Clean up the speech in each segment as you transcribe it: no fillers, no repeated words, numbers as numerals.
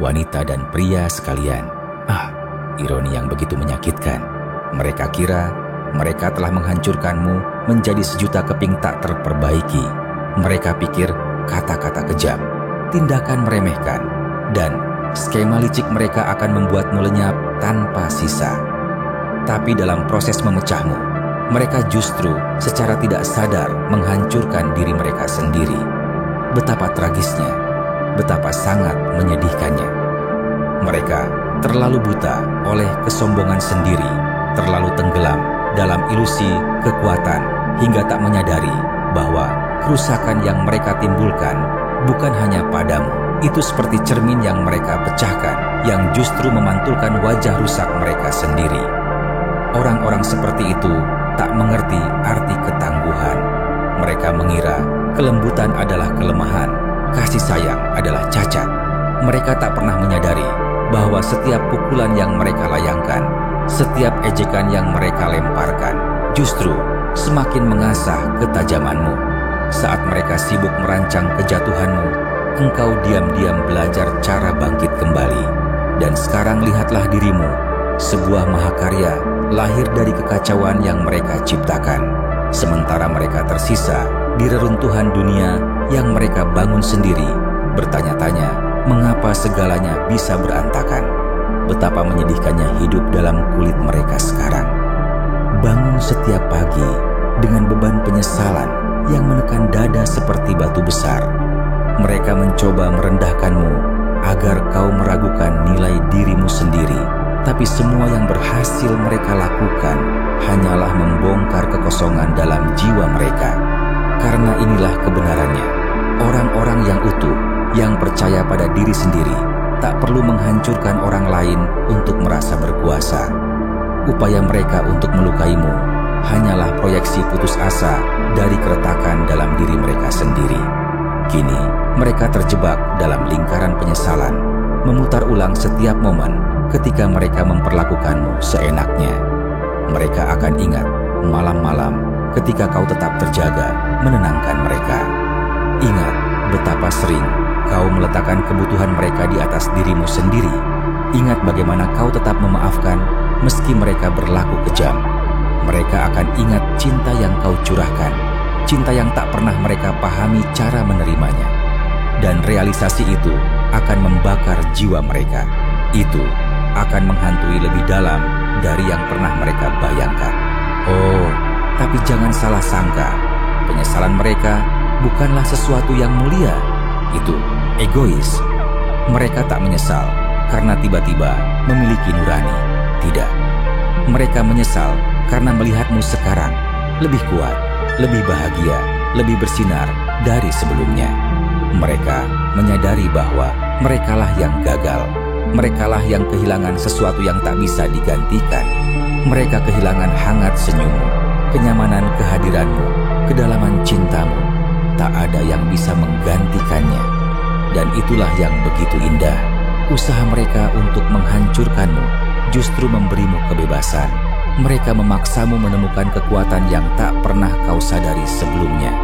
wanita dan pria sekalian. Ironi yang begitu menyakitkan. Mereka kira mereka telah menghancurkanmu menjadi sejuta keping tak terperbaiki. Mereka pikir kata-kata kejam, tindakan meremehkan, dan skema licik mereka akan membuatmu lenyap tanpa sisa. Tapi dalam proses memecahmu, mereka justru secara tidak sadar menghancurkan diri mereka sendiri. Betapa tragisnya, betapa sangat menyedihkannya. Mereka terlalu buta oleh kesombongan sendiri, terlalu tenggelam dalam ilusi kekuatan hingga tak menyadari bahwa kerusakan yang mereka timbulkan bukan hanya padamu. Itu seperti cermin yang mereka pecahkan, yang justru memantulkan wajah rusak mereka sendiri. Orang-orang seperti itu tak mengerti arti ketangguhan. Mereka mengira kelembutan adalah kelemahan, kasih sayang adalah cacat. Mereka tak pernah menyadari bahwa setiap pukulan yang mereka layangkan, setiap ejekan yang mereka lemparkan, justru semakin mengasah ketajamanmu. Saat mereka sibuk merancang kejatuhanmu, engkau diam-diam belajar cara bangkit kembali. Dan sekarang lihatlah dirimu, sebuah mahakarya lahir dari kekacauan yang mereka ciptakan. Sementara mereka tersisa di reruntuhan dunia yang mereka bangun sendiri, bertanya-tanya mengapa segalanya bisa berantakan. Betapa menyedihkannya hidup dalam kulit mereka sekarang. Bangun setiap pagi dengan beban penyesalan yang menekan dada seperti batu besar. Mereka mencoba merendahkanmu agar kau meragukan nilai dirimu sendiri. Tapi semua yang berhasil mereka lakukan hanyalah membongkar kekosongan dalam jiwa mereka. Karena inilah kebenarannya. Orang-orang yang utuh, yang percaya pada diri sendiri, tak perlu menghancurkan orang lain untuk merasa berkuasa. Upaya mereka untuk melukaimu hanyalah proyeksi putus asa dari keretakan dalam diri mereka sendiri. Kini, mereka terjebak dalam lingkaran penyesalan, memutar ulang setiap momen ketika mereka memperlakukanmu seenaknya. Mereka akan ingat malam-malam ketika kau tetap terjaga menenangkan mereka. Ingat betapa sering kau meletakkan kebutuhan mereka di atas dirimu sendiri. Ingat bagaimana kau tetap memaafkan meski mereka berlaku kejam. Mereka akan ingat cinta yang kau curahkan, cinta yang tak pernah mereka pahami cara menerimanya. Dan realisasi itu akan membakar jiwa mereka. Itu akan menghantui lebih dalam dari yang pernah mereka bayangkan. Oh, tapi jangan salah sangka, penyesalan mereka bukanlah sesuatu yang mulia. Itu egois. Mereka tak menyesal karena tiba-tiba memiliki nurani. Tidak. Mereka menyesal karena melihatmu sekarang lebih kuat, lebih bahagia, lebih bersinar dari sebelumnya. Mereka menyadari bahwa merekalah yang gagal. Merekalah yang kehilangan sesuatu yang tak bisa digantikan. Mereka kehilangan hangat senyummu, kenyamanan kehadiranmu, kedalaman cintamu. Tak ada yang bisa menggantikannya. Dan itulah yang begitu indah. Usaha mereka untuk menghancurkanmu justru memberimu kebebasan. Mereka memaksamu menemukan kekuatan yang tak pernah kau sadari sebelumnya.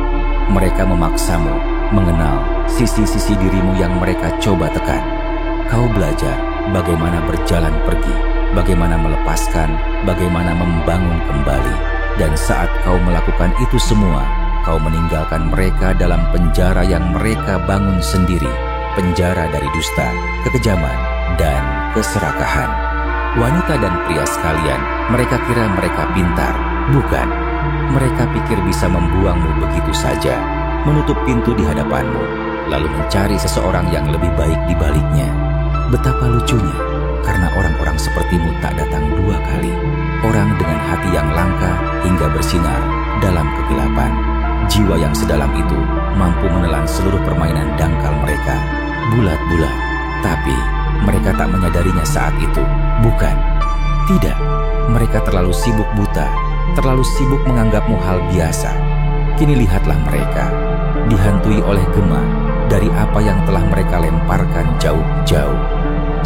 Mereka memaksamu mengenal sisi-sisi dirimu yang mereka coba tekan. Kau belajar bagaimana berjalan pergi, bagaimana melepaskan, bagaimana membangun kembali. Dan saat kau melakukan itu semua, kau meninggalkan mereka dalam penjara yang mereka bangun sendiri. Penjara dari dusta, kekejaman, dan keserakahan. Wanita dan pria sekalian, mereka kira mereka pintar. Bukan. Mereka pikir bisa membuangmu begitu saja, menutup pintu di hadapanmu, lalu mencari seseorang yang lebih baik di baliknya. Betapa lucunya, karena orang-orang sepertimu tak datang dua kali. Orang dengan hati yang langka hingga bersinar dalam kegelapan. Jiwa yang sedalam itu mampu menelan seluruh permainan dangkal mereka. Bulat-bulat, tapi mereka tak menyadarinya saat itu. Bukan, tidak. Mereka terlalu sibuk buta, terlalu sibuk menganggapmu hal biasa. Kini lihatlah mereka, dihantui oleh gema dari apa yang telah mereka lemparkan jauh-jauh.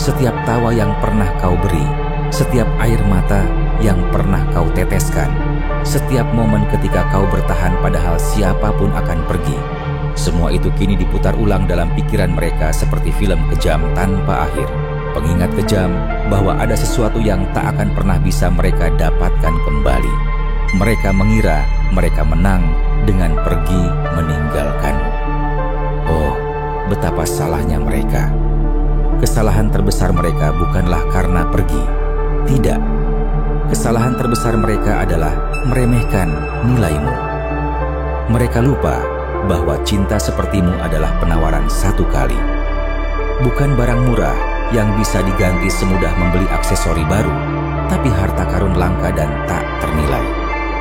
Setiap tawa yang pernah kau beri, setiap air mata yang pernah kau teteskan, setiap momen ketika kau bertahan padahal siapapun akan pergi, Semua itu kini diputar ulang dalam pikiran mereka seperti film kejam tanpa akhir. Pengingat kejam bahwa ada sesuatu yang tak akan pernah bisa mereka dapatkan kembali. Mereka mengira mereka menang dengan pergi meninggalkanmu. Oh, betapa salahnya mereka. Kesalahan terbesar mereka bukanlah karena pergi. Tidak. Kesalahan terbesar mereka adalah meremehkan nilaimu. Mereka lupa bahwa cinta sepertimu adalah penawaran satu kali. Bukan barang murah yang bisa diganti semudah membeli aksesori baru, tapi harta karun langka dan tak ternilai.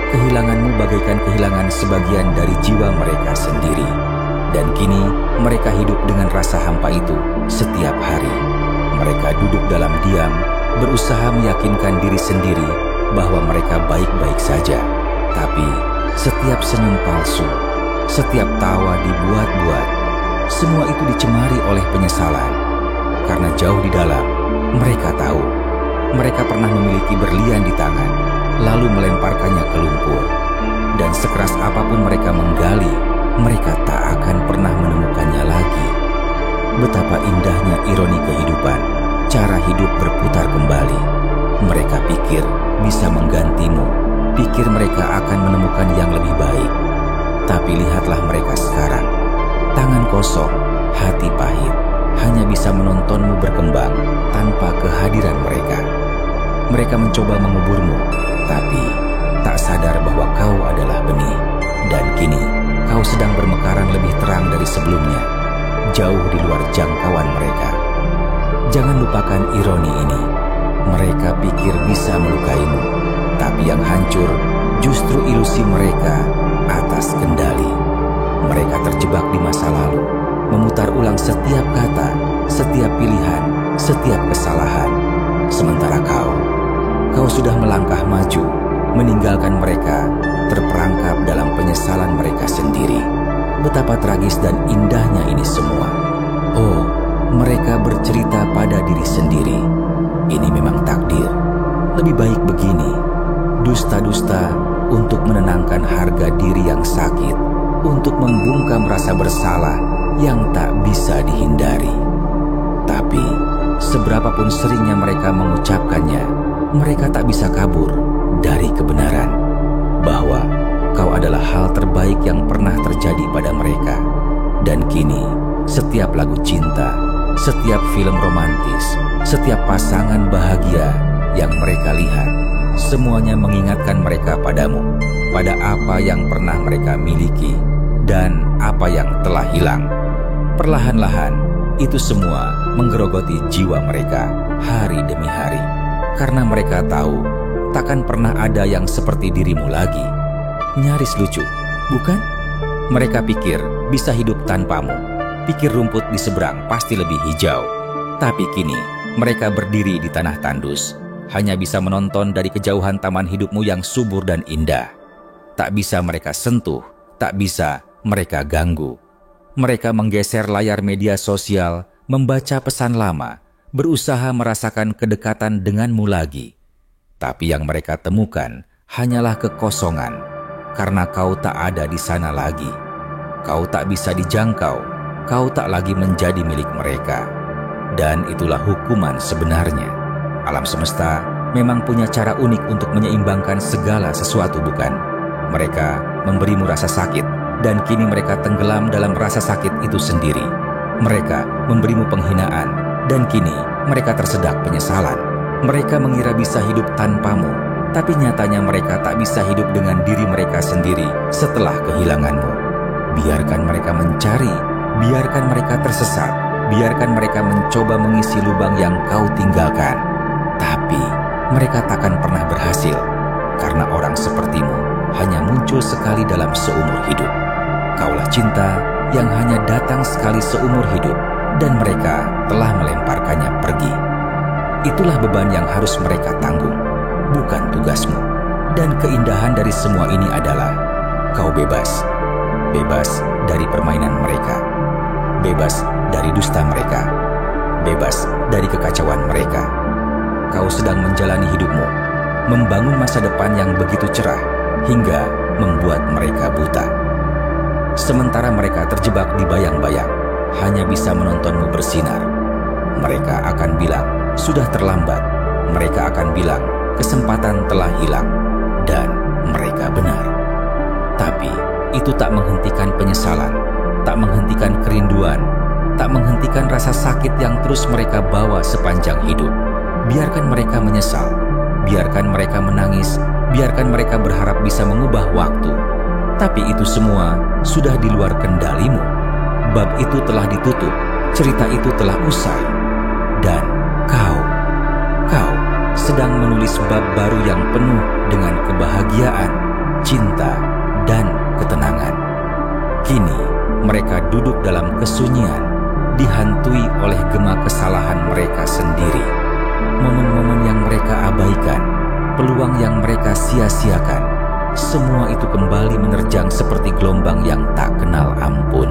Kehilanganmu bagaikan kehilangan sebagian dari jiwa mereka sendiri. Dan kini mereka hidup dengan rasa hampa itu setiap hari. Mereka duduk dalam diam, berusaha meyakinkan diri sendiri bahwa mereka baik-baik saja. Tapi setiap senyum palsu, setiap tawa dibuat-buat, semua itu dicemari oleh penyesalan. Karena jauh di dalam, mereka tahu mereka pernah memiliki berlian di tangan, lalu melemparkannya ke lumpur. Dan sekeras apapun mereka menggali, mereka tak akan pernah menemukannya lagi. Betapa indahnya ironi kehidupan, cara hidup berputar kembali. Mereka pikir bisa menggantimu, pikir mereka akan menemukan yang lebih baik. Tapi lihatlah mereka sekarang, tangan kosong, hati pahit, hanya bisa menontonmu berkembang tanpa kehadiran mereka. Mereka mencoba menguburmu, tapi tak sadar bahwa kau adalah benih. Dan kini kau sedang bermekaran lebih terang dari sebelumnya, jauh di luar jangkauan mereka. Jangan lupakan ironi ini. Mereka pikir bisa melukaimu, tapi yang hancur justru ilusi mereka atas kendali. Mereka terjebak di masa lalu, memutar ulang setiap kata, setiap pilihan, setiap kesalahan. Sementara kau sudah melangkah maju, meninggalkan mereka, terperangkap dalam penyesalan mereka sendiri. Betapa tragis dan indahnya ini semua. Oh, mereka bercerita pada diri sendiri. Ini memang takdir. Lebih baik begini. Dusta-dusta untuk menenangkan harga diri yang sakit, untuk membungkam rasa bersalah yang tak bisa dihindari. Tapi, seberapapun seringnya mereka mengucapkannya, mereka tak bisa kabur dari kebenaran bahwa kau adalah hal terbaik yang pernah terjadi pada mereka. Dan kini, setiap lagu cinta, setiap film romantis, setiap pasangan bahagia yang mereka lihat, semuanya mengingatkan mereka padamu, pada apa yang pernah mereka miliki dan apa yang telah hilang. Perlahan-lahan, itu semua menggerogoti jiwa mereka hari demi hari. Karena mereka tahu, takkan pernah ada yang seperti dirimu lagi. Nyaris lucu, bukan? Mereka pikir bisa hidup tanpamu. Pikir rumput di seberang pasti lebih hijau. Tapi kini, mereka berdiri di tanah tandus. Hanya bisa menonton dari kejauhan taman hidupmu yang subur dan indah. Tak bisa mereka sentuh, tak bisa mereka ganggu. Mereka menggeser layar media sosial, membaca pesan lama, berusaha merasakan kedekatan denganmu lagi. Tapi yang mereka temukan hanyalah kekosongan, karena kau tak ada di sana lagi. Kau tak bisa dijangkau, kau tak lagi menjadi milik mereka. Dan itulah hukuman sebenarnya. Alam semesta memang punya cara unik untuk menyeimbangkan segala sesuatu, bukan? Mereka memberimu rasa sakit, dan kini mereka tenggelam dalam rasa sakit itu sendiri. Mereka memberimu penghinaan, dan kini mereka tersedak penyesalan. Mereka mengira bisa hidup tanpamu, tapi nyatanya mereka tak bisa hidup dengan diri mereka sendiri setelah kehilanganmu. Biarkan mereka mencari, biarkan mereka tersesat, biarkan mereka mencoba mengisi lubang yang kau tinggalkan. Tapi mereka takkan pernah berhasil, karena orang sepertimu hanya muncul sekali dalam seumur hidup. Kaulah cinta yang hanya datang sekali seumur hidup, dan mereka telah melemparkannya pergi. Itulah beban yang harus mereka tanggung, bukan tugasmu. Dan keindahan dari semua ini adalah kau bebas. Bebas dari permainan mereka. Bebas dari dusta mereka. Bebas dari kekacauan mereka. Kau sedang menjalani hidupmu, membangun masa depan yang begitu cerah hingga membuat mereka buta. sementara mereka terjebak di bayang-bayang, hanya bisa menontonmu bersinar. Mereka akan bilang, sudah terlambat. Mereka akan bilang, kesempatan telah hilang. Dan mereka benar. Tapi itu tak menghentikan penyesalan, tak menghentikan kerinduan, tak menghentikan rasa sakit yang terus mereka bawa sepanjang hidup. Biarkan mereka menyesal, biarkan mereka menangis, biarkan mereka berharap bisa mengubah waktu. Tapi itu semua sudah di luar kendalimu. Bab itu telah ditutup, cerita itu telah usai. Dan kau sedang menulis bab baru yang penuh dengan kebahagiaan, cinta, dan ketenangan. Kini mereka duduk dalam kesunyian, dihantui oleh gema kesalahan mereka sendiri. Momen-momen yang mereka abaikan, peluang yang mereka sia-siakan, semua itu kembali menerjang seperti gelombang yang tak kenal ampun.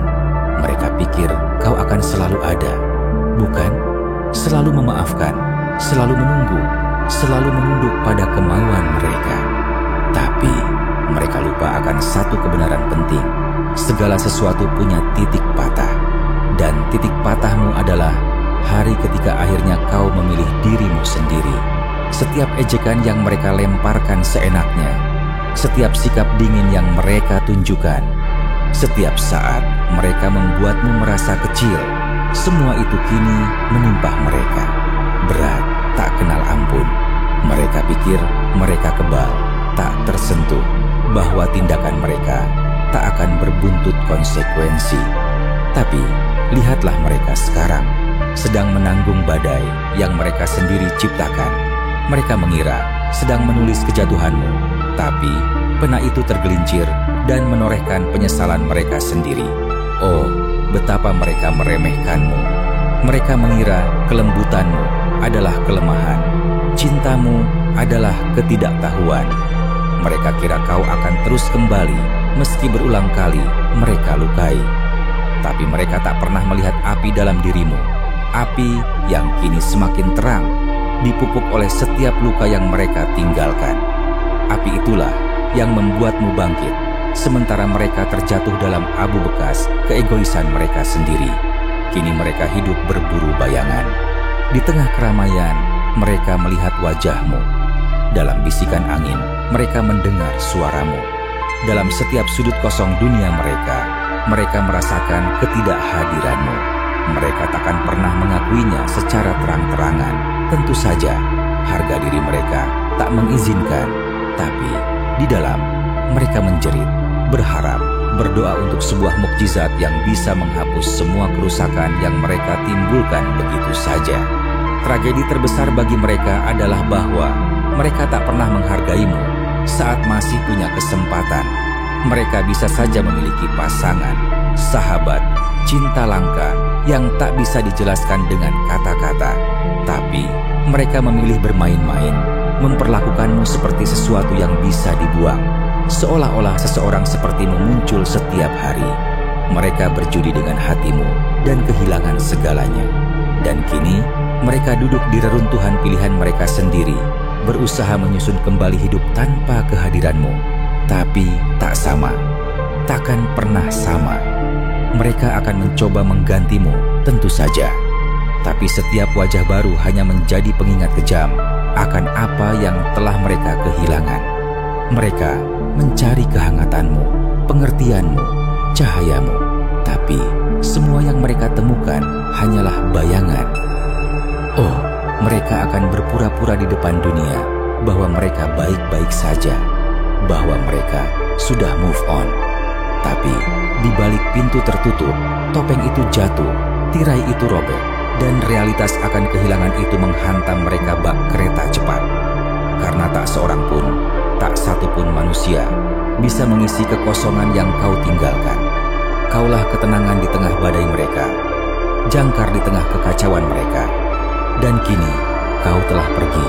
Mereka pikir kau akan selalu ada, bukan? Selalu memaafkan, selalu menunggu, selalu menunduk pada kemauan mereka. Tapi mereka lupa akan satu kebenaran penting. Segala sesuatu punya titik patah. Dan titik patahmu adalah hari ketika akhirnya kau memilih dirimu sendiri. Setiap ejekan yang mereka lemparkan seenaknya, setiap sikap dingin yang mereka tunjukkan, setiap saat mereka membuatmu merasa kecil, semua itu kini menimpa mereka. Berat, tak kenal ampun. Mereka pikir mereka kebal, tak tersentuh, bahwa tindakan mereka tak akan berbuntut konsekuensi. Tapi lihatlah mereka sekarang, sedang menanggung badai yang mereka sendiri ciptakan. Mereka mengira sedang menulis kejatuhanmu, tapi pena itu tergelincir dan menorehkan penyesalan mereka sendiri. Oh, betapa mereka meremehkanmu. Mereka mengira kelembutanmu adalah kelemahan, cintamu adalah ketidaktahuan. Mereka kira kau akan terus kembali meski berulang kali mereka lukai. Tapi mereka tak pernah melihat api dalam dirimu, api yang kini semakin terang, dipupuk oleh setiap luka yang mereka tinggalkan. Api itulah yang membuatmu bangkit, sementara mereka terjatuh dalam abu bekas keegoisan mereka sendiri. Kini mereka hidup berburu bayangan. Di tengah keramaian, mereka melihat wajahmu. Dalam bisikan angin, mereka mendengar suaramu. Dalam setiap sudut kosong dunia mereka merasakan ketidakhadiranmu. Mereka takkan pernah mengakuinya secara terang-terangan. Tentu saja, harga diri mereka tak mengizinkan. Tapi di dalam, mereka menjerit, berharap, berdoa untuk sebuah mukjizat yang bisa menghapus semua kerusakan yang mereka timbulkan begitu saja. Tragedi terbesar bagi mereka adalah bahwa mereka tak pernah menghargaimu saat masih punya kesempatan. Mereka bisa saja memiliki pasangan, sahabat, cinta langka yang tak bisa dijelaskan dengan kata-kata. Tapi mereka memilih bermain-main, memperlakukanmu seperti sesuatu yang bisa dibuang. Seolah-olah seseorang sepertimu muncul setiap hari. Mereka berjudi dengan hatimu dan kehilangan segalanya. Dan kini mereka duduk di reruntuhan pilihan mereka sendiri, berusaha menyusun kembali hidup tanpa kehadiranmu. Tapi tak sama, takkan pernah sama. Mereka akan mencoba menggantimu, tentu saja. Tapi setiap wajah baru hanya menjadi pengingat kejam akan apa yang telah mereka kehilangan. Mereka mencari kehangatanmu, pengertianmu, cahayamu. Tapi semua yang mereka temukan hanyalah bayangan. Oh, mereka akan berpura-pura di depan dunia bahwa mereka baik-baik saja, bahwa mereka sudah move on. Tapi di balik pintu tertutup, topeng itu jatuh, tirai itu robek, dan realitas akan kehilangan itu menghantam mereka bak kereta cepat. Karena tak seorang pun, tak satu pun manusia bisa mengisi kekosongan yang kau tinggalkan. Kaulah ketenangan di tengah badai mereka, jangkar di tengah kekacauan mereka. Dan kini kau telah pergi.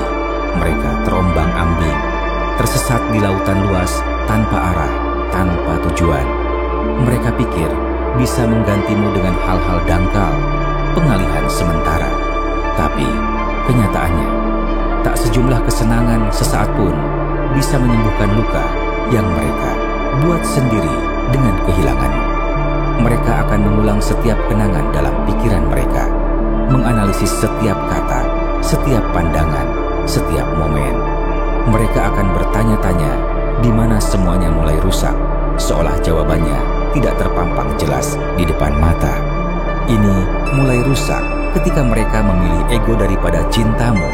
Mereka terombang-ambing, tersesat di lautan luas, tanpa arah, tanpa tujuan. Mereka pikir bisa menggantimu dengan hal-hal dangkal, pengalihan sementara. Tapi kenyataannya, tak sejumlah kesenangan sesaat pun bisa menyembuhkan luka yang mereka buat sendiri dengan kehilanganmu. Mereka akan mengulang setiap kenangan dalam pikiran mereka, menganalisis setiap kata, setiap pandangan, setiap momen. Mereka akan bertanya-tanya di mana semuanya mulai rusak, seolah jawabannya tidak terpampang jelas di depan mata. Ini mulai rusak ketika mereka memilih ego daripada cintamu,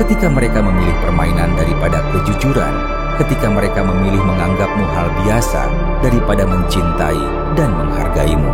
ketika mereka memilih permainan daripada kejujuran, ketika mereka memilih menganggapmu hal biasa daripada mencintai dan menghargaimu.